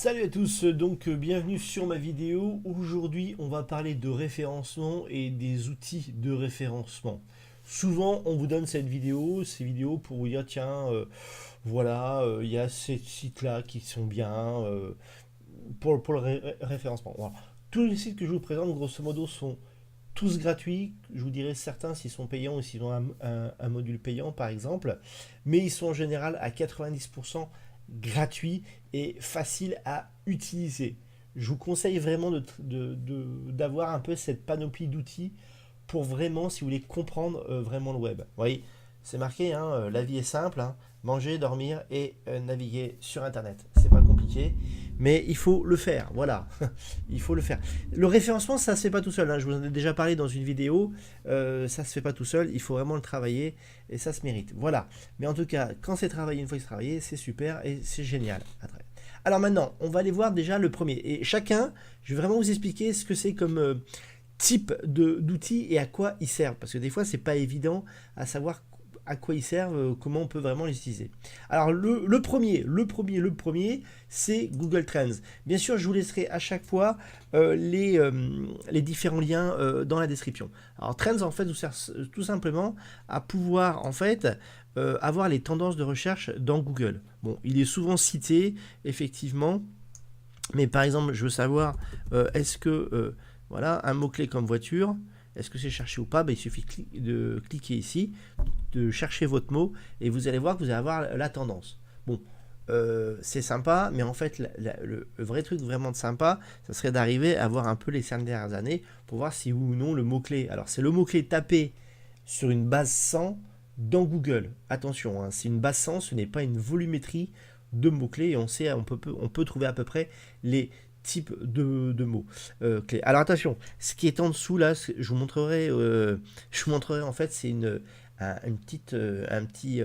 Salut à tous, donc bienvenue sur ma vidéo. Aujourd'hui, on va parler de référencement et des outils de référencement. Souvent, on vous donne ces vidéos pour vous dire, tiens, voilà, il y a ces sites-là qui sont bien pour le référencement. Voilà. Tous les sites que je vous présente, grosso modo, sont tous gratuits. Je vous dirai certains s'ils sont payants ou s'ils ont un module payant, par exemple. Mais ils sont en général à 90% gratuits et faciles à utiliser. Je vous conseille vraiment d'avoir un peu cette panoplie d'outils pour vraiment, si vous voulez comprendre vraiment le web. Vous voyez, c'est marqué, hein, la vie est simple, hein, manger, dormir et naviguer sur Internet. C'est pas compliqué, mais il faut le faire. Voilà, il faut le faire. Le référencement, ça se fait pas tout seul, hein. Je vous en ai déjà parlé dans une vidéo. Ça se fait pas tout seul. Il faut vraiment le travailler et ça se mérite. Voilà. Mais en tout cas, quand c'est travaillé, une fois que c'est travaillé, c'est super et c'est génial. Alors maintenant, on va aller voir déjà le premier. Et chacun, je vais vraiment vous expliquer ce que c'est comme type d'outils et à quoi ils servent. Parce que des fois, c'est pas évident à savoir à quoi ils servent, comment on peut vraiment les utiliser. Alors le premier, c'est Google Trends. Bien sûr, je vous laisserai à chaque fois les différents liens dans la description. Alors Trends, en fait, vous sert tout simplement à pouvoir, en fait, avoir les tendances de recherche dans Google. Bon, il est souvent cité, effectivement, mais par exemple, je veux savoir, est-ce que, voilà, un mot-clé comme voiture, est-ce que c'est cherché ou pas? Ben, il suffit de cliquer ici, de chercher votre mot, et vous allez voir que vous allez avoir la tendance. Bon, c'est sympa, mais en fait, le vrai truc vraiment de sympa, ça serait d'arriver à voir un peu les 5 dernières années, pour voir si oui ou non le mot-clé, alors c'est le mot-clé tapé sur une base 100 dans Google. Attention, hein, c'est une base 100, ce n'est pas une volumétrie de mots-clés, et on peut trouver à peu près les types de mots clés. Alors attention, ce qui est en dessous là, je vous montrerai en fait, c'est un petit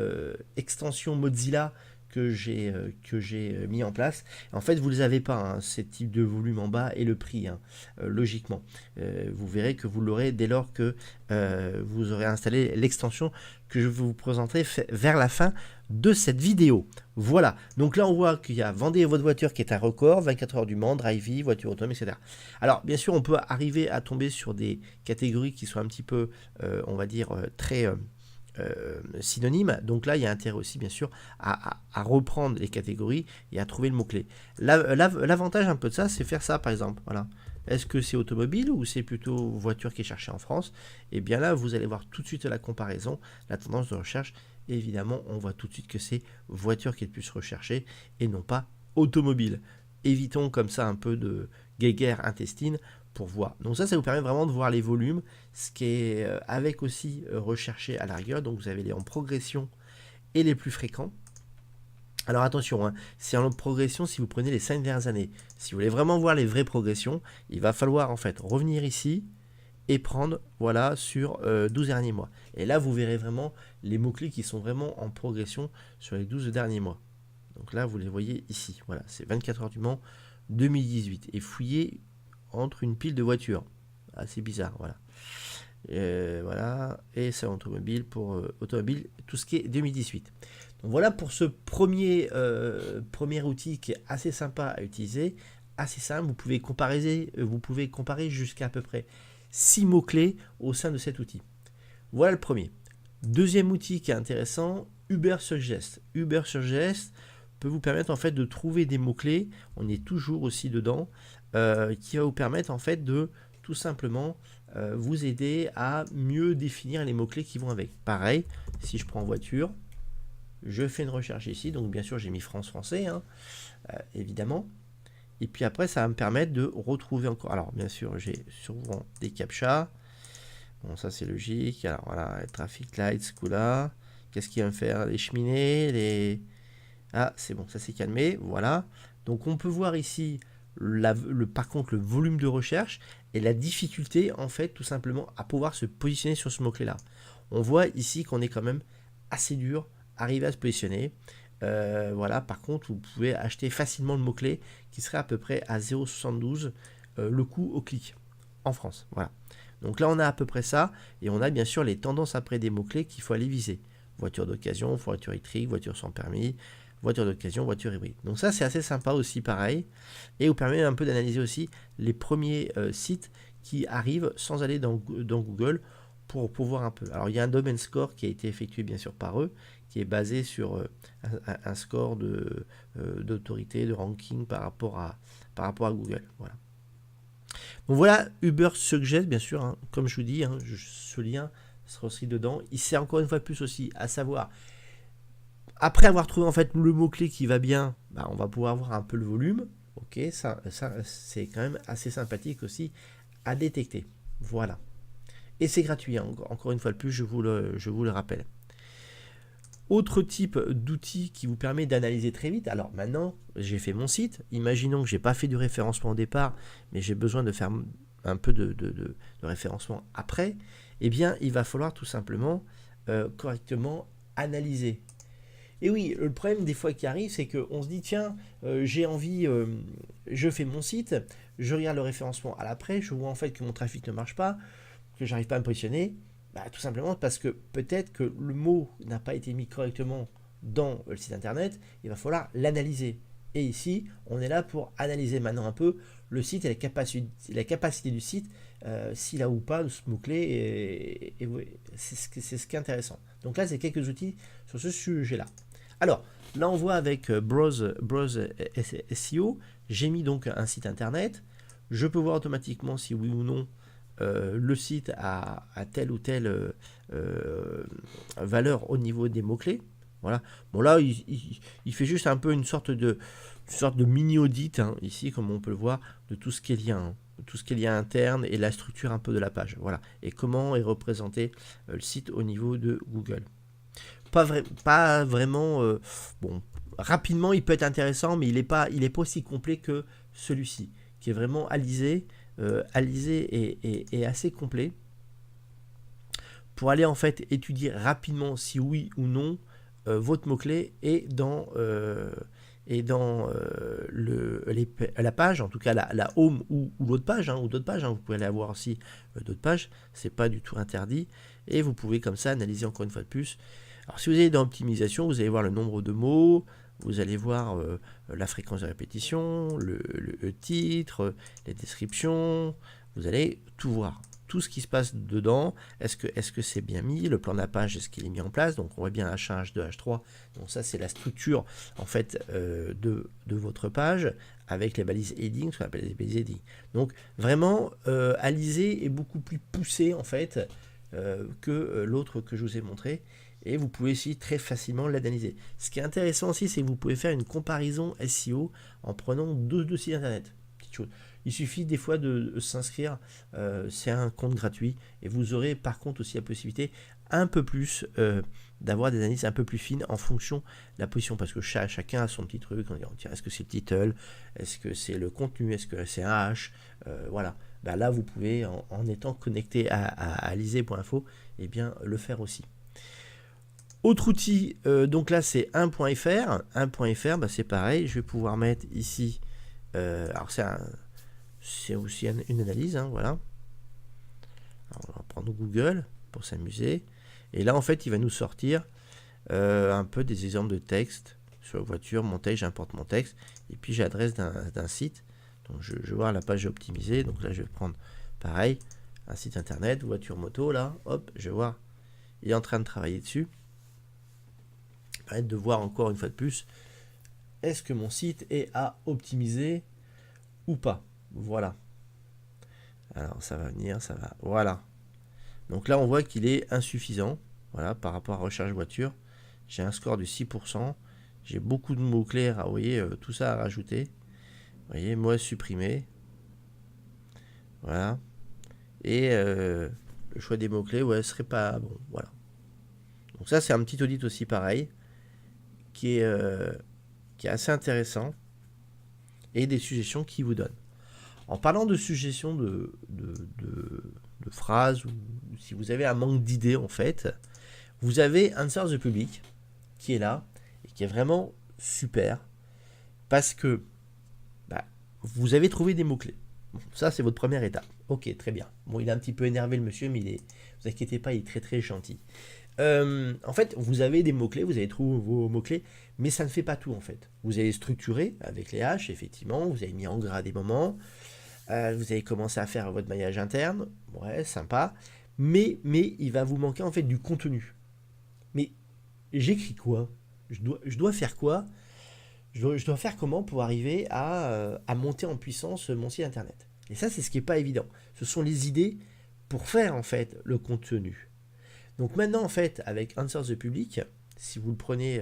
extension Mozilla que j'ai mis en place. En fait, vous ne les avez pas, hein, ces types de volume en bas et le prix, hein, logiquement. Vous verrez que vous l'aurez dès lors que vous aurez installé l'extension que je vous présenterai vers la fin de cette vidéo. Voilà, donc là on voit qu'il y a Vendez votre voiture qui est un record, 24 heures du Mans, Drive-y, voiture autonome, etc. Alors bien sûr on peut arriver à tomber sur des catégories qui sont un petit peu, on va dire, très synonymes. Donc là il y a intérêt aussi bien sûr à reprendre les catégories et à trouver le mot-clé. L'avantage un peu de ça, c'est faire ça par exemple. Voilà. Est-ce que c'est automobile ou c'est plutôt voiture qui est cherchée en France? Et bien là, vous allez voir tout de suite la comparaison, la tendance de recherche. Et évidemment, on voit tout de suite que c'est voiture qui est le plus recherchée et non pas automobile. Évitons comme ça un peu de guéguerre intestine pour voir. Donc ça vous permet vraiment de voir les volumes, ce qui est avec aussi recherché à la rigueur. Donc vous avez les en progression et les plus fréquents. Alors attention, hein, c'est en progression si vous prenez les 5 dernières années. Si vous voulez vraiment voir les vraies progressions, il va falloir en fait revenir ici et prendre voilà sur 12 derniers mois. Et là, vous verrez vraiment les mots-clés qui sont vraiment en progression sur les 12 derniers mois. Donc là, vous les voyez ici. Voilà, c'est 24 heures du Mans 2018. Et fouillez entre une pile de voitures. Assez bizarre, voilà. Voilà, et c'est automobile pour automobile, tout ce qui est 2018. Donc voilà pour ce premier outil qui est assez sympa à utiliser, assez simple. Vous pouvez comparer jusqu'à peu près 6 mots-clés au sein de cet outil. Voilà le premier. Deuxième outil qui est intéressant, Ubersuggest. Ubersuggest peut vous permettre en fait de trouver des mots-clés, on est toujours aussi dedans, qui va vous permettre en fait de tout simplement vous aider à mieux définir les mots-clés qui vont avec. Pareil, si je prends voiture, je fais une recherche ici, donc bien sûr j'ai mis français, hein, évidemment. Et puis après, ça va me permettre de retrouver encore. Alors bien sûr, j'ai souvent des captchas. Bon, ça c'est logique. Alors voilà, traffic lights, ce coup-là. Qu'est-ce qu'il va me faire? Les cheminées, les... Ah, c'est bon, ça s'est calmé. Voilà. Donc on peut voir ici, par contre, le volume de recherche et la difficulté, en fait, tout simplement, à pouvoir se positionner sur ce mot-clé-là. On voit ici qu'on est quand même assez dur, arriver à se positionner. Voilà, par contre, vous pouvez acheter facilement le mot-clé qui serait à peu près à 0,72 le coût au clic en France. Voilà. Donc là, on a à peu près ça et on a bien sûr les tendances après des mots-clés qu'il faut aller viser. Voiture d'occasion, voiture électrique, voiture sans permis, voiture d'occasion, voiture hybride. Donc ça, c'est assez sympa aussi, pareil. Et vous permet un peu d'analyser aussi les premiers sites qui arrivent sans aller dans Google pour voir un peu. Alors, il y a un domain score qui a été effectué, bien sûr, par eux, qui est basé sur un score d'autorité, de ranking par rapport à Google. Voilà. Donc voilà, Uber Suggest, bien sûr, hein, comme je vous dis, hein, ce lien sera aussi dedans. Il sert encore une fois de plus aussi à savoir, après avoir trouvé en fait le mot-clé qui va bien, bah, on va pouvoir voir un peu le volume. Ok, ça c'est quand même assez sympathique aussi à détecter. Voilà. Et c'est gratuit, hein, encore une fois de plus, je vous le rappelle. Autre type d'outil qui vous permet d'analyser très vite. Alors maintenant, j'ai fait mon site. Imaginons que je n'ai pas fait du référencement au départ, mais j'ai besoin de faire un peu de référencement après. Eh bien, il va falloir tout simplement correctement analyser. Et oui, le problème des fois qui arrive, c'est qu'on se dit, tiens, j'ai envie, je fais mon site, je regarde le référencement à l'après, je vois en fait que mon trafic ne marche pas, que j'arrive pas à me positionner. Bah, tout simplement parce que peut-être que le mot n'a pas été mis correctement dans le site internet, il va falloir l'analyser. Et ici, on est là pour analyser maintenant un peu le site et la capacité du site, s'il a ou pas ce mot-clé, et c'est ce qui est intéressant. Donc là, c'est quelques outils sur ce sujet-là. Alors, là, on voit avec Browse SEO, j'ai mis donc un site internet, je peux voir automatiquement si oui ou non le site a telle ou telle valeur au niveau des mots-clés. Voilà. Bon là, il fait juste un peu une sorte de mini-audit, hein, ici, comme on peut le voir, de tout ce qui est lien, hein, tout ce qui est lien interne et la structure un peu de la page. Voilà. Et comment est représenté le site au niveau de Google. Pas vraiment... bon, rapidement, il peut être intéressant, mais il n'est pas aussi complet que celui-ci, qui est vraiment alisé et assez complet pour aller en fait étudier rapidement si oui ou non votre mot-clé est dans la page, en tout cas la home ou l'autre page, hein, vous pouvez aller avoir aussi d'autres pages, c'est pas du tout interdit, et vous pouvez comme ça analyser encore une fois de plus. Alors si vous allez dans optimisation, vous allez voir le nombre de mots, vous allez voir la fréquence de répétition, le titre, les descriptions, vous allez tout voir. Tout ce qui se passe dedans, est-ce que c'est bien mis, le plan de la page, est-ce qu'il est mis en place, donc on voit bien H1, H2, H3, donc ça c'est la structure en fait de votre page, avec les balises heading, ce qu'on appelle les balises heading. Donc vraiment, Alizé est beaucoup plus poussé en fait que l'autre que je vous ai montré, et vous pouvez aussi très facilement l'analyser. Ce qui est intéressant aussi, c'est que vous pouvez faire une comparaison SEO en prenant deux sites internet. Petite chose. Il suffit des fois de s'inscrire, c'est un compte gratuit, et vous aurez par contre aussi la possibilité un peu plus d'avoir des analyses un peu plus fines en fonction de la position, parce que chacun a son petit truc. On dit, est-ce que c'est le title, est-ce que c'est le contenu, est-ce que c'est un H, voilà. Ben là vous pouvez en étant connecté à alizé.info, eh bien le faire aussi. Autre outil, donc là c'est 1.fr. 1.fr, bah c'est pareil, je vais pouvoir mettre ici, alors c'est aussi une analyse, hein, voilà. Alors, on va prendre Google pour s'amuser, et là en fait il va nous sortir un peu des exemples de texte sur la voiture, mon texte, j'importe mon texte, et puis j'ai l'adresse d'un site, donc je vais voir la page optimisée, donc là je vais prendre pareil, un site internet, voiture moto, là, hop, je vais voir, il est en train de travailler dessus. De voir encore une fois de plus, est-ce que mon site est à optimiser ou pas. Voilà. Alors ça va venir, ça va. Voilà. Donc là on voit qu'il est insuffisant. Voilà, par rapport à recherche voiture. J'ai un score de 6%. J'ai beaucoup de mots clairs, vous voyez, tout ça à rajouter. Vous voyez, moi supprimer. Voilà. Et le choix des mots-clés, ouais, serait pas bon. Voilà. Donc ça c'est un petit audit aussi pareil. Qui est assez intéressant, et des suggestions qu'il vous donne. En parlant de suggestions de phrases, ou si vous avez un manque d'idées en fait, vous avez Answer the Public qui est là et qui est vraiment super, parce que vous avez trouvé des mots-clés. Bon, ça c'est votre première étape. Ok, très bien. Bon, il est un petit peu énervé le monsieur, mais vous inquiétez pas, il est très très gentil. En fait, vous avez des mots-clés, vous avez trouvé vos mots-clés, mais ça ne fait pas tout en fait. Vous avez structuré avec les haches, effectivement, vous avez mis en gras des moments, vous avez commencé à faire votre maillage interne, ouais, sympa, mais il va vous manquer en fait du contenu. Mais j'écris quoi? Je dois faire quoi? Je dois faire comment pour arriver à monter en puissance mon site internet? Et ça, c'est ce qui n'est pas évident. Ce sont les idées pour faire en fait le contenu. Donc maintenant, en fait, avec Answer the Public, si vous le prenez,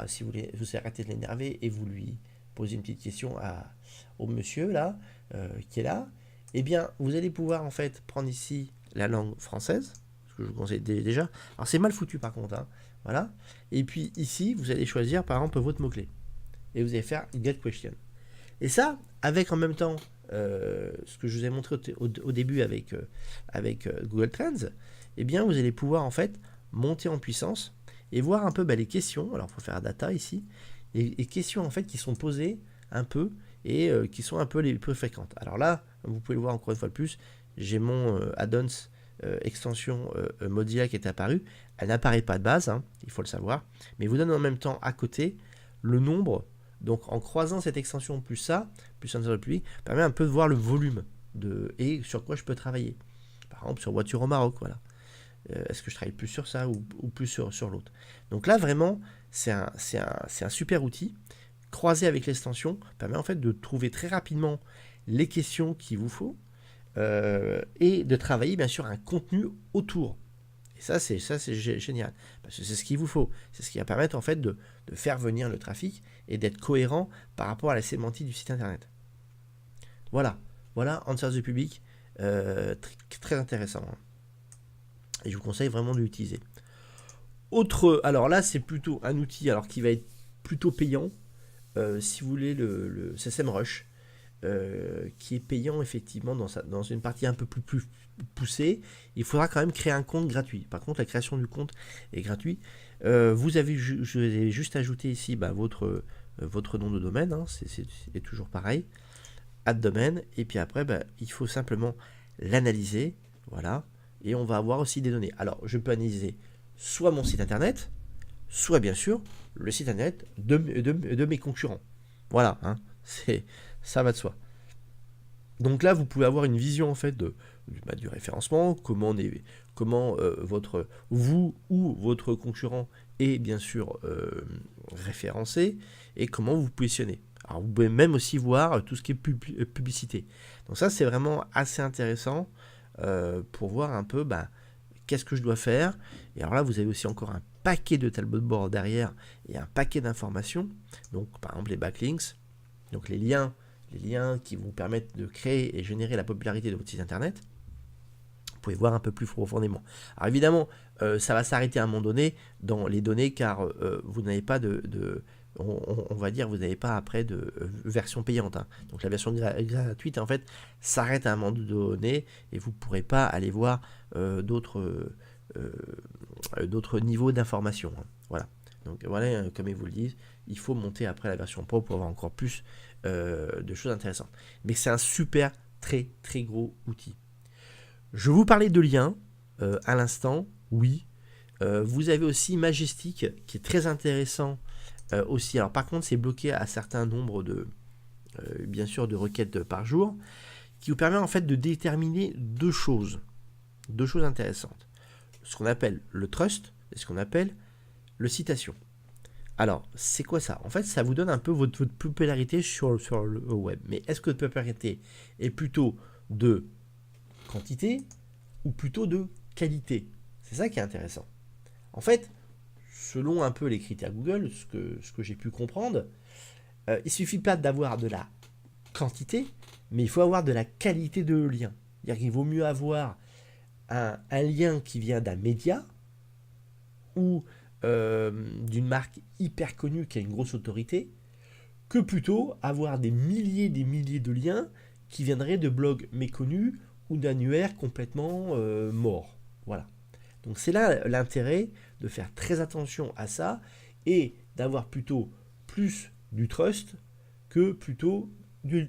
si vous arrêtez de l'énerver et vous lui posez une petite question au monsieur là, qui est là, eh bien, vous allez pouvoir en fait prendre ici la langue française, ce que je vous conseille déjà. Alors c'est mal foutu par contre, hein, voilà. Et puis ici, vous allez choisir par exemple votre mot-clé. Et vous allez faire Get Question. Et ça, avec en même temps ce que je vous ai montré au début avec Google Trends, eh bien vous allez pouvoir en fait monter en puissance et voir un peu les questions. Alors il faut faire data ici, les questions en fait qui sont posées un peu et qui sont un peu les plus fréquentes. Alors là, vous pouvez le voir encore une fois de plus, j'ai mon add-ons extension Mozilla qui est apparue. Elle n'apparaît pas de base, hein, il faut le savoir, mais vous donne en même temps à côté le nombre. Donc en croisant cette extension plus ça, plus Answer the Public, permet un peu de voir le volume et sur quoi je peux travailler. Par exemple sur voiture au Maroc, voilà. Est-ce que je travaille plus sur ça ou plus sur l'autre? Donc là vraiment, c'est un super outil. Croisé avec l'extension, permet en fait de trouver très rapidement les questions qu'il vous faut et de travailler bien sûr un contenu autour. Et ça c'est génial, parce que c'est ce qu'il vous faut. C'est ce qui va permettre en fait de faire venir le trafic et d'être cohérent par rapport à la sémantique du site internet. Voilà Answer the Public, très intéressant. Et je vous conseille vraiment de l'utiliser. Alors là c'est plutôt un outil qui va être plutôt payant, si vous voulez le SEMrush, qui est payant effectivement dans une partie un peu plus poussée. Il faudra quand même créer un compte gratuit. Par contre, la création du compte est gratuite. Je vous ai juste ajouté ici votre nom de domaine, hein, c'est toujours pareil, @domaine, et puis après il faut simplement l'analyser, voilà, et on va avoir aussi des données. Alors je peux analyser soit mon site internet, soit bien sûr le site internet de mes concurrents. Voilà, hein, ça va de soi. Donc là, vous pouvez avoir une vision en fait du référencement, comment vous ou votre concurrent est bien sûr référencé et comment vous vous positionnez. Alors vous pouvez même aussi voir tout ce qui est publicité. Donc ça, c'est vraiment assez intéressant pour voir un peu qu'est-ce que je dois faire. Et alors là, vous avez aussi encore un paquet de tableaux de bord derrière et un paquet d'informations. Donc par exemple les backlinks, donc les liens qui vous permettent de créer et générer la popularité de votre site internet. Vous pouvez voir un peu plus profondément. Alors évidemment, ça va s'arrêter à un moment donné dans les données, car vous n'avez pas on va dire, vous n'avez pas après de version payante, hein. Donc la version gratuite en fait s'arrête à un moment donné et vous ne pourrez pas aller voir d'autres niveaux d'information, hein. Voilà. Donc voilà, comme ils vous le disent, il faut monter après la version pro pour avoir encore plus de choses intéressantes. Mais c'est un super, très très gros outil. Je vous parlais de liens à l'instant, oui. Vous avez aussi Majestic qui est très intéressant aussi. Alors par contre, c'est bloqué à certains nombres bien sûr, de requêtes par jour, qui vous permet en fait de déterminer deux choses intéressantes. Ce qu'on appelle le trust et ce qu'on appelle le citation. Alors, c'est quoi ça? En fait, ça vous donne un peu votre popularité sur le web. Mais est-ce que votre popularité est plutôt de quantité ou plutôt de qualité? C'est ça qui est intéressant. En fait, selon un peu les critères Google, ce que j'ai pu comprendre, il ne suffit pas d'avoir de la quantité, mais il faut avoir de la qualité de lien. C'est-à-dire qu'il vaut mieux avoir un lien qui vient d'un média ou d'une marque hyper connue qui a une grosse autorité, que plutôt avoir des milliers de liens qui viendraient de blogs méconnus ou d'annuaires complètement morts. Voilà. Donc c'est là l'intérêt de faire très attention à ça et d'avoir plutôt plus du trust que plutôt du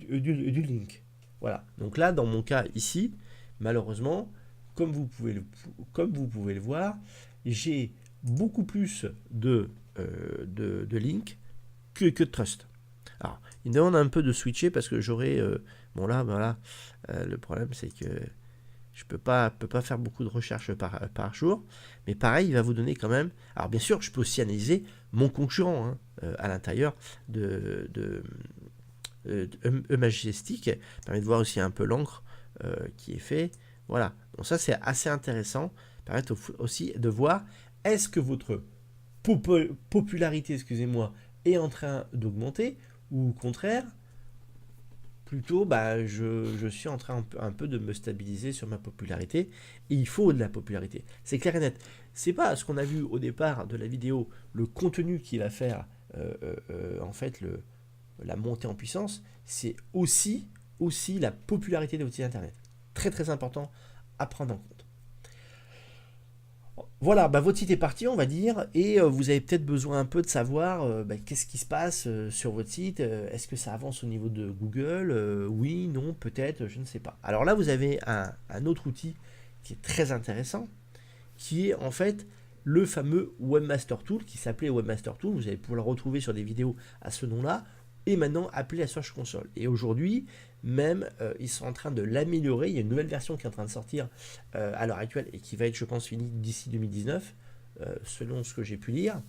link. Voilà. Donc là, dans mon cas ici, malheureusement, comme vous pouvez le voir, j'ai beaucoup plus de links que de trust. Alors, il me demande un peu de switcher parce que j'aurais... bon là, voilà, le problème c'est que je peux pas faire beaucoup de recherches par jour, mais pareil, il va vous donner quand même... Alors bien sûr, je peux aussi analyser mon concurrent hein, à l'intérieur de E-Majestic, permet de voir aussi un peu l'encre qui est fait. Voilà, donc ça c'est assez intéressant, permet aussi de voir est-ce que votre popularité, excusez-moi, est en train d'augmenter ou au contraire, plutôt je suis en train un peu de me stabiliser sur ma popularité et il faut de la popularité. C'est clair et net. C'est pas ce qu'on a vu au départ de la vidéo, le contenu qui va faire en fait la montée en puissance, c'est aussi la popularité de votre site internet. Très très important à prendre en compte. Voilà, votre site est parti, on va dire, et vous avez peut-être besoin un peu de savoir qu'est-ce qui se passe sur votre site. Est-ce que ça avance au niveau de Google? Oui, non, peut-être, je ne sais pas. Alors là, vous avez un autre outil qui est très intéressant, qui est en fait le fameux Webmaster Tool, qui s'appelait Webmaster Tool. Vous allez pouvoir le retrouver sur des vidéos à ce nom-là, et maintenant appelé à Search Console. Et aujourd'hui, même, ils sont en train de l'améliorer. Il y a une nouvelle version qui est en train de sortir à l'heure actuelle et qui va être, je pense, finie d'ici 2019, selon ce que j'ai pu lire.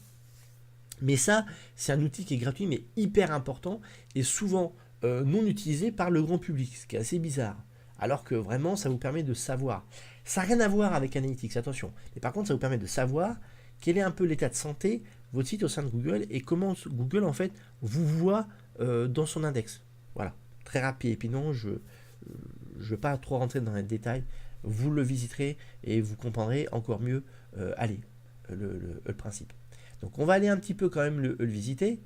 Mais ça, c'est un outil qui est gratuit, mais hyper important et souvent non utilisé par le grand public, ce qui est assez bizarre. Alors que vraiment, ça vous permet de savoir. Ça n'a rien à voir avec Analytics, attention. Mais par contre, ça vous permet de savoir quel est un peu l'état de santé de votre site au sein de Google et comment Google, en fait, vous voit dans son index. Voilà, très rapide. Et puis non, je ne vais pas trop rentrer dans les détails. Vous le visiterez et vous comprendrez encore mieux le principe. Donc on va aller un petit peu quand même le visiter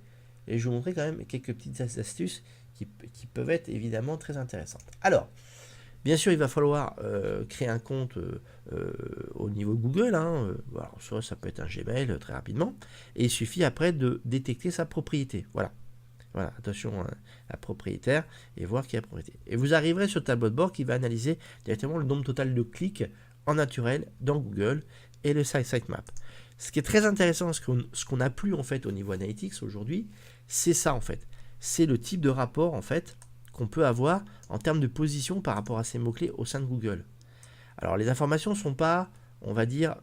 et je vais vous montrer quand même quelques petites astuces qui peuvent être évidemment très intéressantes. Alors, bien sûr, il va falloir créer un compte au niveau Google. Alors, soit ça peut être un Gmail très rapidement. Et il suffit après de détecter sa propriété. Voilà, attention à propriétaire et voir qui est la propriété. Et vous arriverez sur le tableau de bord qui va analyser directement le nombre total de clics en naturel dans Google et le sitemap. Ce qui est très intéressant, ce qu'on n'a plus en fait au niveau Analytics aujourd'hui, c'est ça en fait. C'est le type de rapport en fait qu'on peut avoir en termes de position par rapport à ces mots-clés au sein de Google. Alors les informations sont pas, on va dire,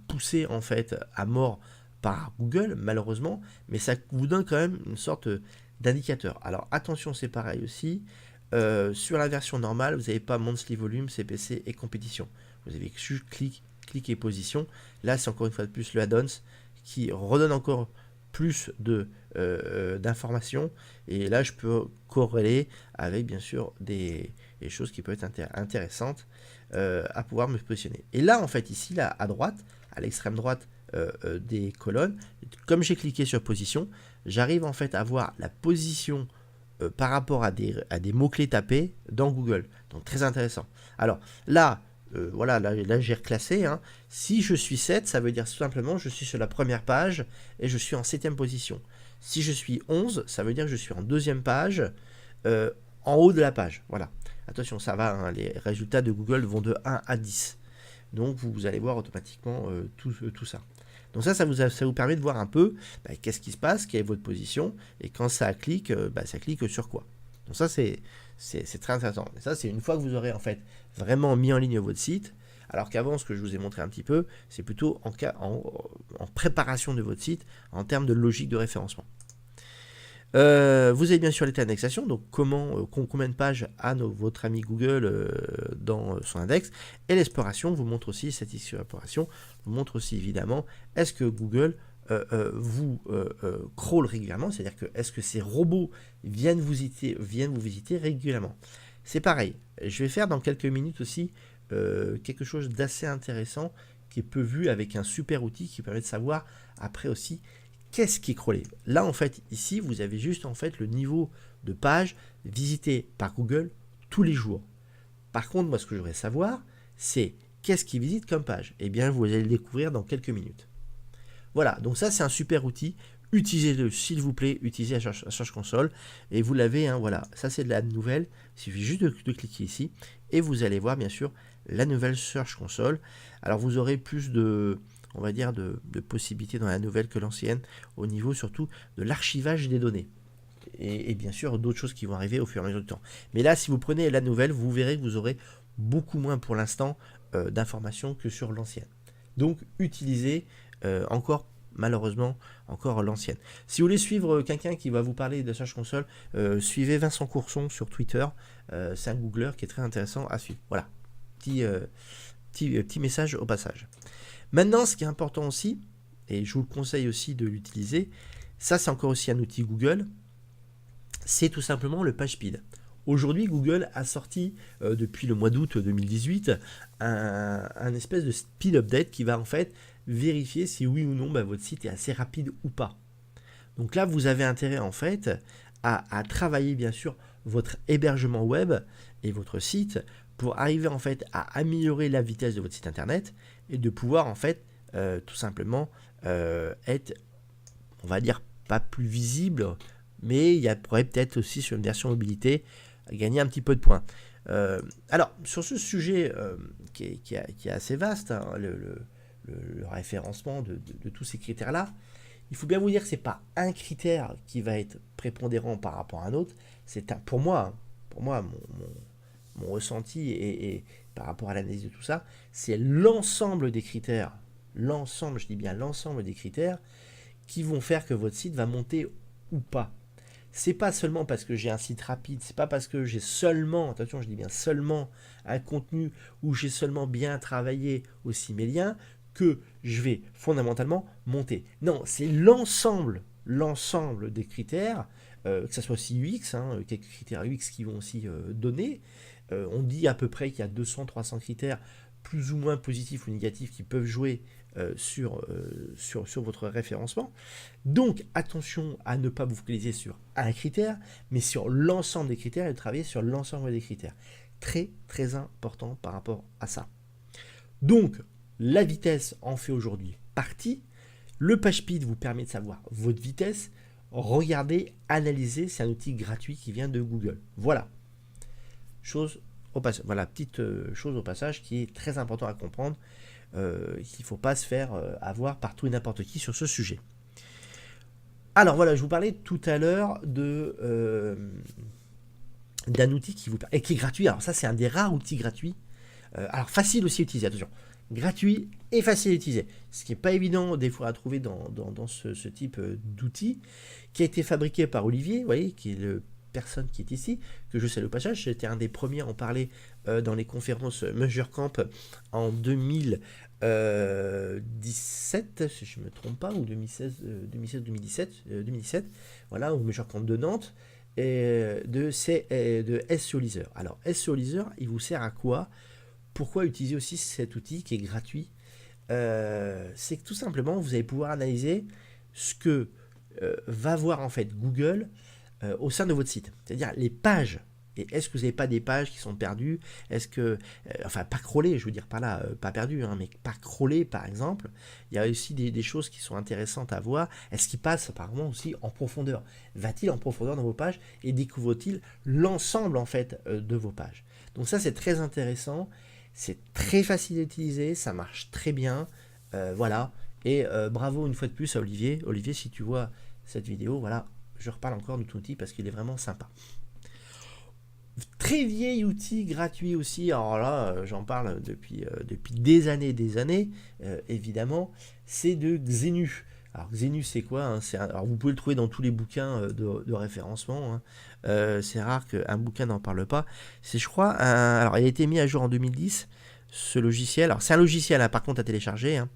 poussées en fait à mort par Google malheureusement, mais ça vous donne quand même une sorte d'indicateur. Alors attention, c'est pareil aussi. Sur la version normale, vous n'avez pas monthly volume, CPC et compétition. Vous avez juste clic et position. Là, c'est encore une fois de plus le add-ons qui redonne encore plus d'informations. Et là, je peux corréler avec, bien sûr, des choses qui peuvent être intéressantes à pouvoir me positionner. Et là, en fait, ici, là, à droite, à l'extrême droite des colonnes, comme j'ai cliqué sur position, j'arrive en fait à voir la position par rapport à des mots-clés tapés dans Google. Donc, très intéressant. Alors, là, voilà, là j'ai reclassé. Si je suis 7, ça veut dire tout simplement je suis sur la première page et je suis en 7e position. Si je suis 11, ça veut dire que je suis en 2e page, en haut de la page. Voilà. Attention, ça va, les résultats de Google vont de 1 à 10. Donc vous allez voir automatiquement tout ça. Donc ça vous permet de voir un peu qu'est-ce qui se passe, quelle est votre position, et quand ça clique, ça clique sur quoi. Donc ça c'est très intéressant. Et ça c'est une fois que vous aurez en fait vraiment mis en ligne votre site, alors qu'avant ce que je vous ai montré un petit peu, c'est plutôt en préparation de votre site en termes de logique de référencement. Vous avez bien sûr l'état d'indexation, donc combien de pages a votre ami Google dans son index, et l'exploration vous montre aussi, cette exploration vous montre aussi évidemment, est-ce que Google vous crawl régulièrement, c'est-à-dire que est-ce que ces robots viennent vous visiter régulièrement. C'est pareil, je vais faire dans quelques minutes aussi quelque chose d'assez intéressant qui est peu vu avec un super outil qui permet de savoir après aussi qu'est-ce qui est crawlé. Là en fait ici vous avez juste en fait le niveau de page visité par Google tous les jours. Par contre moi ce que je voudrais savoir c'est qu'est-ce qui visite comme page. Eh bien vous allez le découvrir dans quelques minutes. Voilà, donc ça c'est un super outil. Utilisez-le s'il vous plaît, utilisez la Search Console et vous l'avez, voilà, ça c'est de la nouvelle. Il suffit juste de cliquer ici et vous allez voir bien sûr la nouvelle Search Console. Alors vous aurez plus de, on va dire, de possibilités dans la nouvelle que l'ancienne, au niveau surtout de l'archivage des données. Et bien sûr d'autres choses qui vont arriver au fur et à mesure du temps. Mais là, si vous prenez la nouvelle, vous verrez que vous aurez beaucoup moins pour l'instant d'informations que sur l'ancienne. Donc utilisez encore malheureusement encore l'ancienne. Si vous voulez suivre quelqu'un qui va vous parler de Search Console, suivez Vincent Courson sur Twitter. C'est un Googler qui est très intéressant à suivre. Voilà, petit message au passage. Maintenant, ce qui est important aussi, et je vous le conseille aussi de l'utiliser, ça c'est encore aussi un outil Google, c'est tout simplement le PageSpeed. Aujourd'hui, Google a sorti, depuis le mois d'août 2018, un espèce de speed update qui va en fait vérifier si oui ou non votre site est assez rapide ou pas. Donc là, vous avez intérêt en fait à travailler bien sûr votre hébergement web et votre site pour arriver en fait à améliorer la vitesse de votre site internet et de pouvoir en fait tout simplement être, on va dire, pas plus visible, mais il y pourrait peut-être aussi sur une version mobilité gagner un petit peu de points. Alors sur ce sujet qui est assez vaste, hein, le référencement de tous ces critères là, il faut bien vous dire que c'est pas un critère qui va être prépondérant par rapport à un autre. C'est pour moi mon ressenti et par rapport à l'analyse de tout ça, c'est l'ensemble des critères, l'ensemble, je dis bien l'ensemble des critères qui vont faire que votre site va monter ou pas. C'est pas seulement parce que j'ai un site rapide, c'est pas parce que j'ai seulement, attention je dis bien seulement, un contenu où j'ai seulement bien travaillé aussi mes liens que je vais fondamentalement monter. Non, c'est l'ensemble des critères, que ce soit aussi UX, hein, quelques critères UX qui vont aussi donner. On dit à peu près qu'il y a 200-300 critères plus ou moins positifs ou négatifs qui peuvent jouer sur votre référencement. Donc attention à ne pas vous focaliser sur un critère, mais sur l'ensemble des critères et de travailler sur l'ensemble des critères. Très très important par rapport à ça. Donc la vitesse en fait aujourd'hui partie. Le PageSpeed vous permet de savoir votre vitesse. Regardez, analysez, c'est un outil gratuit qui vient de Google. Voilà. Petite chose au passage qui est très important à comprendre, qu'il ne faut pas se faire avoir par tout et n'importe qui sur ce sujet. Alors voilà, je vous parlais tout à l'heure d'un outil qui est gratuit. Alors ça, c'est un des rares outils gratuits. Alors facile aussi à utiliser, attention. Gratuit et facile à utiliser. Ce qui n'est pas évident des fois à trouver dans ce type d'outil, qui a été fabriqué par Olivier, vous voyez, qui est le personne qui est ici, que je salue au passage. J'étais un des premiers à en parler dans les conférences MeasureCamp en 2017, si je ne me trompe pas, ou 2017, voilà, au MeasureCamp de Nantes, et de SEO Leaser. Alors, SEO Leaser, il vous sert à quoi? Pourquoi utiliser aussi cet outil qui est gratuit? C'est que tout simplement, vous allez pouvoir analyser ce que va voir en fait Google au sein de votre site, c'est-à-dire les pages. Et est-ce que vous n'avez pas des pages qui sont perdues? Est-ce que, enfin pas crawlées, je veux dire par là, pas perdues, hein, mais pas crawlées par exemple. Il y a aussi des choses qui sont intéressantes à voir. Est-ce qu'il passe apparemment aussi en profondeur? Va-t-il en profondeur dans vos pages et découvre-t-il l'ensemble en fait de vos pages? Donc ça c'est très intéressant, c'est très facile à utiliser, ça marche très bien, voilà. Et bravo une fois de plus à Olivier. Olivier, si tu vois cette vidéo, voilà, je reparle encore de ton outil parce qu'il est vraiment sympa. Très vieil outil gratuit aussi, alors là j'en parle depuis des années, évidemment, c'est de Xenu. Alors Xenu c'est quoi, hein? Alors vous pouvez le trouver dans tous les bouquins de référencement, hein. C'est rare qu'un bouquin n'en parle pas. C'est je crois, alors il a été mis à jour en 2010, ce logiciel. Alors c'est un logiciel, hein, par contre à télécharger, hein,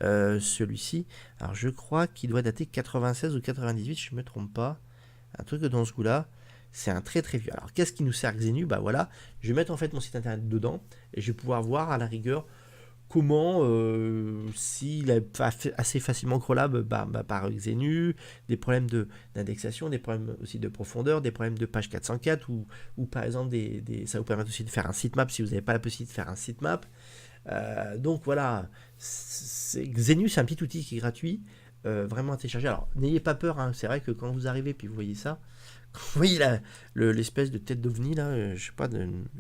celui-ci. Alors je crois qu'il doit dater 96 ou 98, je ne me trompe pas, un truc dans ce goût-là. C'est un très très vieux. Alors qu'est-ce qui nous sert Xenu? Bah voilà, je vais mettre en fait mon site internet dedans et je vais pouvoir voir à la rigueur comment, s'il est assez facilement crawlable par Xenu, des problèmes d'indexation, des problèmes aussi de profondeur, des problèmes de page 404 ou par exemple ça vous permet aussi de faire un sitemap si vous n'avez pas la possibilité de faire un sitemap. Donc voilà, Xenu c'est un petit outil qui est gratuit. vraiment à télécharger. Alors, n'ayez pas peur, hein, c'est vrai que quand vous arrivez puis vous voyez ça, quand vous voyez l'espèce de tête d'ovni, là, je sais pas,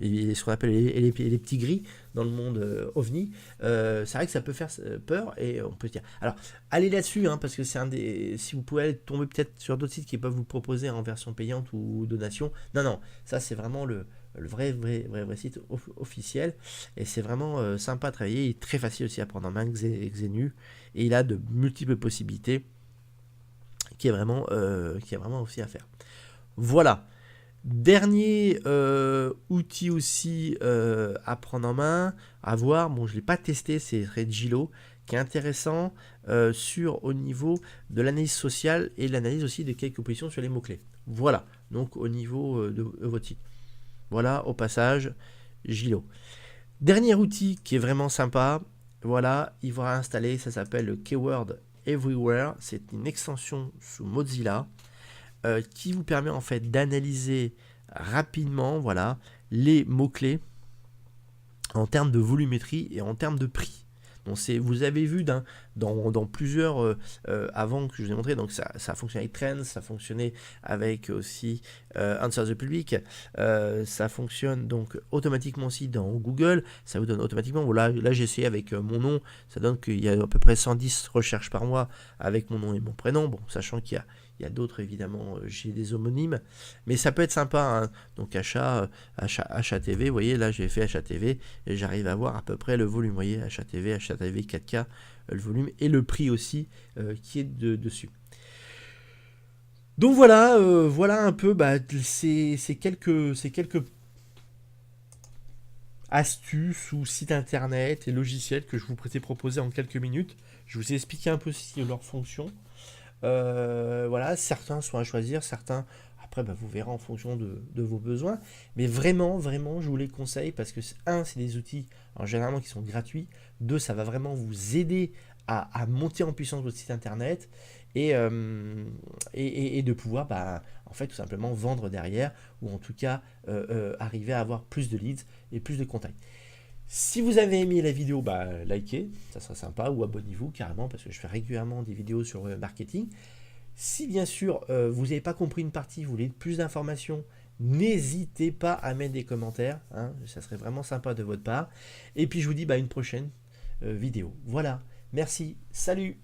et ce qu'on appelle les petits gris dans le monde ovni, c'est vrai que ça peut faire peur et on peut se dire. Alors, allez là-dessus, hein, parce que c'est si vous pouvez tomber peut-être sur d'autres sites qui peuvent vous proposer en version payante ou donation. Non, ça c'est vraiment le vrai site officiel et c'est vraiment sympa à travailler et très facile aussi à prendre en main, Xenu, et il a de multiples possibilités qui est vraiment aussi à faire. Voilà. Dernier outil aussi à prendre en main, à voir, bon je ne l'ai pas testé, c'est Redgilo, qui est intéressant au niveau de l'analyse sociale et l'analyse aussi de quelques positions sur les mots-clés. Voilà, donc au niveau de votre site. Voilà, au passage, Gilo. Dernier outil qui est vraiment sympa, voilà, il va installer, ça s'appelle le Keyword Everywhere, c'est une extension sous Mozilla qui vous permet en fait d'analyser rapidement, voilà, les mots-clés en termes de volumétrie et en termes de prix. Donc vous avez vu dans plusieurs avant que je vous ai montré, donc ça fonctionne avec Trends, ça fonctionnait avec aussi Answer the Public, ça fonctionne donc automatiquement aussi dans Google, ça vous donne automatiquement, voilà, là j'ai essayé avec mon nom, ça donne qu'il y a à peu près 110 recherches par mois avec mon nom et mon prénom, bon, sachant qu'il y a d'autres évidemment, j'ai des homonymes, mais ça peut être sympa, hein. Donc HATV, vous voyez là j'ai fait HATV et j'arrive à voir à peu près le volume, vous voyez HATV 4K, le volume et le prix aussi qui est dessus. Donc voilà, voilà un peu ces quelques astuces ou sites internet et logiciels que je vous ai proposés en quelques minutes. Je vous ai expliqué un peu leurs fonctions. Voilà, certains sont à choisir, certains après vous verrez en fonction de vos besoins, mais vraiment je vous les conseille parce que c'est des outils généralement qui sont gratuits, 2 ça va vraiment vous aider à monter en puissance votre site internet et de pouvoir en fait tout simplement vendre derrière ou en tout cas arriver à avoir plus de leads et plus de contacts. Si vous avez aimé la vidéo, likez, ça sera sympa, ou abonnez-vous carrément, parce que je fais régulièrement des vidéos sur le marketing. Si bien sûr vous n'avez pas compris une partie, vous voulez plus d'informations, n'hésitez pas à mettre des commentaires, hein, ça serait vraiment sympa de votre part. Et puis je vous dis une prochaine vidéo. Voilà, merci, salut!